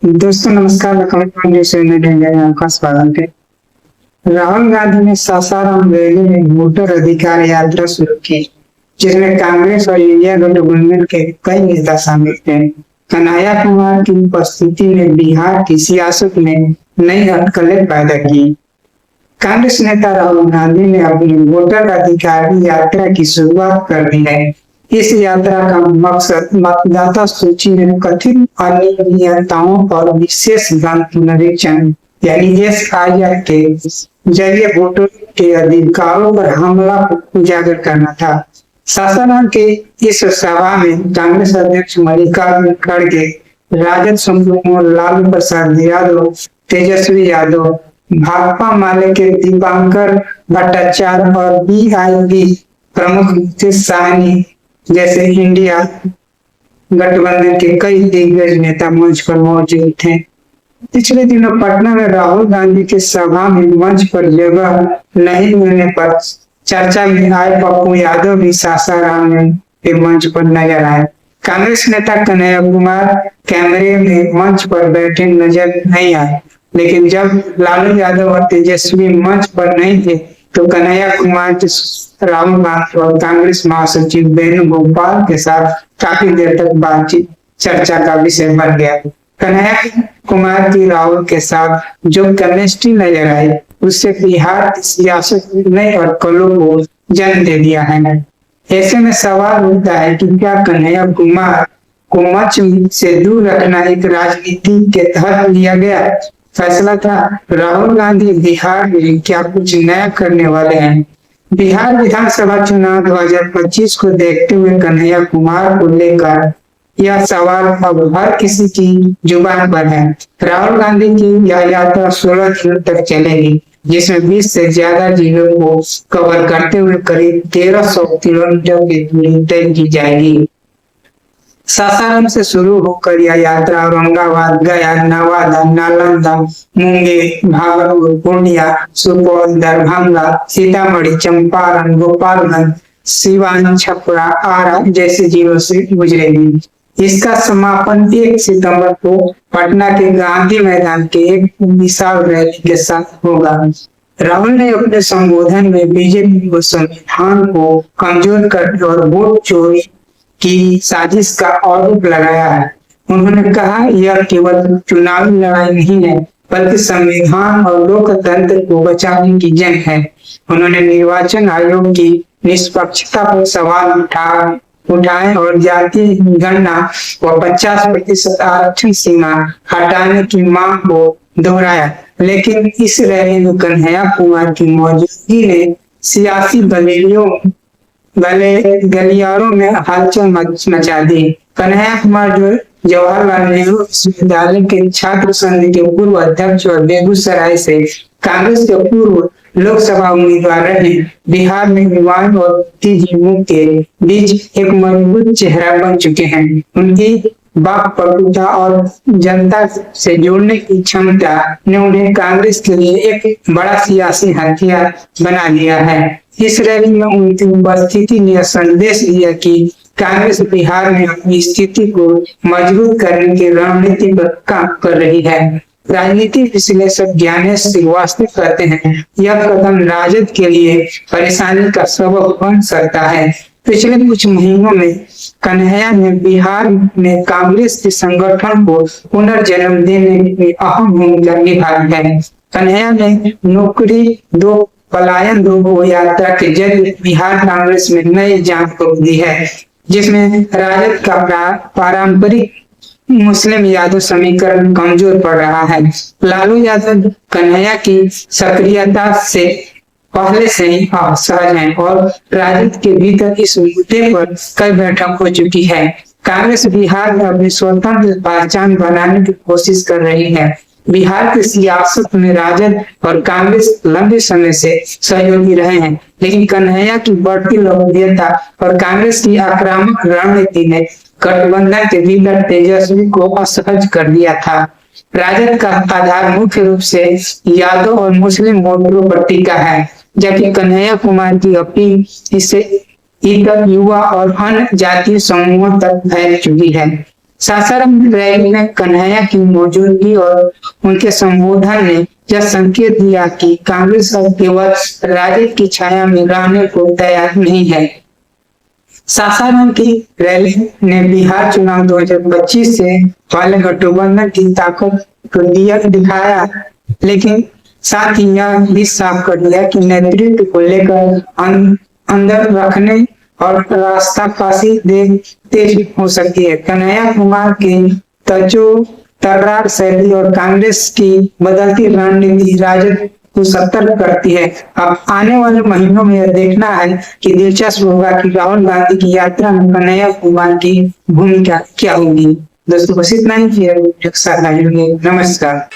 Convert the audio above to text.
दोस्तों नमस्कार, मैं कमल पांडे से आपका स्वागत है। राहुल गांधी ने सासाराम रैली में वोटर अधिकार यात्रा शुरू की, जिसमें कांग्रेस और इंडिया गठबंधन के कई नेता शामिल थे। कन्हैया कुमार की उपस्थिति ने बिहार की सियासत में नई अटकलें पैदा की। कांग्रेस नेता राहुल गांधी ने अपनी वोटर अधिकार यात्रा की शुरुआत कर दी है। इस यात्रा का मकसद मतदाता सूची में कथित अनियमितताओं और विशेष निरीक्षण यानी SIR के जरिए वोटरों के अधिकारों पर हमला को उजागर करना था। सासाराम के इस सभा में कांग्रेस अध्यक्ष मल्लिकार्जुन खड़गे, राजद समूह लालू प्रसाद यादव, तेजस्वी यादव, भाकपा माले के दीपांकर भट्टाचार्य और BIP प्रमुख मुकेश सहनी जैसे इंडिया गठबंधन के कई दिग्गज नेता मंच पर मौजूद थे। पिछले दिनों पटना में राहुल गांधी के सभा में मंच पर जगह नहीं मिलने पर चर्चा में आए पप्पू यादव भी सासाराम के मंच पर नजर आए। कांग्रेस नेता कन्हैया कुमार कैमरे में मंच पर बैठे नजर नहीं आए, लेकिन जब लालू यादव और तेजस्वी मंच पर नहीं थे तो कन्हैया कुमार राहुल गांधी और कांग्रेस महासचिव वेणुगोपाल के साथ काफी देर तक बातचीत चर्चा का विषय बन गया। कन्हैया कुमार की राहुल के साथ जो केमिस्ट्री नजर आई, उससे बिहार की सियासत में नए अटकलों को जन्म दे दिया है। ऐसे में सवाल उठता है कि क्या कन्हैया कुमार को मंच से दूर रखना एक राजनीति के तहत लिया गया फैसला था? राहुल गांधी बिहार में क्या कुछ नया करने वाले हैं? बिहार विधानसभा चुनाव 2025 को देखते हुए कन्हैया कुमार को लेकर यह सवाल अब हर किसी की जुबान पर है। राहुल गांधी की यह यात्रा 16 दिनों तक चलेगी, जिसमें 20 से ज्यादा जिलों को कवर करते हुए करीब 1300 किलोमीटर की दूरी तय की जाएगी। सासाराम से शुरू होकर यह यात्रा औरंगाबाद, गया, नवादा, नालंदा, मुंगेर, भागलपुर, पूर्णिया, सुपौल, दरभंगा, सीतामढ़ी, चंपारण, गोपालगंज, सिवान, छपरा, आरा जैसे जिलों से गुजरेगी। इसका समापन 1 सितंबर को पटना के गांधी मैदान के एक विशाल रैली के साथ होगा। राहुल ने अपने संबोधन में बीजेपी को संविधान को कमजोर करने और वोट चोरी की साजिश का आरोप लगाया है। उन्होंने कहा, यह केवल चुनावी लड़ाई नहीं है, बल्कि संविधान और लोकतंत्र को बचाने की जंग है। उन्होंने निर्वाचन आयोग की निष्पक्षता पर सवाल उठाए और जाति गणना व 50% आरक्षण सीमा हटाने की मांग को दोहराया। लेकिन इस रैली में कन्हैया कुमार की मौजूदगी ने सियासी गलियारों में हलचल मचा दी। कन्हैया कुमार जो जवाहरलाल नेहरू विश्वविद्यालय के छात्र संघ के पूर्व अध्यक्ष और बेगूसराय से कांग्रेस के पूर्व लोकसभा उम्मीदवार रहे, बिहार में युवाओं और बुद्धिजीवियों के बीच एक मजबूत चेहरा बन चुके हैं। उनकी वाक्पटुता और जनता से जोड़ने की क्षमता ने उन्हें कांग्रेस के लिए एक बड़ा सियासी हथियार बना दिया है। इस रैली में उनकी उपस्थिति ने संदेश दिया कि कांग्रेस बिहार में अपनी स्थिति को मजबूत करने की रणनीति पर काम कर रही है। राजनीतिक विश्लेषक ज्ञानेश श्रीवास्तव कहते हैं, यह कदम राजद के लिए परेशानी का सबब बन सकता है। पिछले कुछ महीनों में कन्हैया ने बिहार में कांग्रेस के संगठन को पुनर्जन्म देने में अहम भूमिका निभाई है। कन्हैया ने नौकरी दो पलायन दो यात्रा के जरिए बिहार कांग्रेस में नई जान को दी है, जिसमें राजद का पारंपरिक मुस्लिम यादव समीकरण कमजोर पड़ रहा है। लालू यादव कन्हैया की सक्रियता से पहले से ही असहज हैं और राजद के भीतर इस मुद्दे पर कई बैठक हो चुकी है। कांग्रेस बिहार में अपनी स्वतंत्र पहचान बनाने की कोशिश कर रही है। बिहार की सियासत में राजद और कांग्रेस लंबे समय से सहयोगी रहे हैं, लेकिन कन्हैया की बढ़ती लोकप्रियता और कांग्रेस की आक्रामक रणनीति ने गठबंधन के लीडर तेजस्वी को असहज कर दिया था। राजद का आधार मुख्य रूप से यादव और मुस्लिम वोटरों पर टिका है, जबकि कन्हैया कुमार की अपील इससे इतर युवा और अन्य जातीय समूहों तक फैल चुकी है। सासाराम रैली में कन्हैया की मौजूदगी और उनके संबोधन ने यह संकेत दिया कि कांग्रेस अब केवल राजद की छाया में रहने को तैयार नहीं है। सासाराम की रैली ने बिहार चुनाव 2025 से वाले गठबंधन की ताकत को दिखाया, लेकिन साथ ही यह भी साफ कर दिया कि नेतृत्व को लेकर अंदर रखने और रास्ता काफी तेज हो सकती है। कन्हैया कुमार की तर्रार शैली और कांग्रेस की बदलती रणनीति राजद को सतर्क करती है। अब आने वाले महीनों में यह देखना है कि दिलचस्प होगा कि राहुल गांधी की यात्रा में कन्हैया कुमार की भूमिका क्या होगी। दोस्तों बस इतना ही, नमस्कार।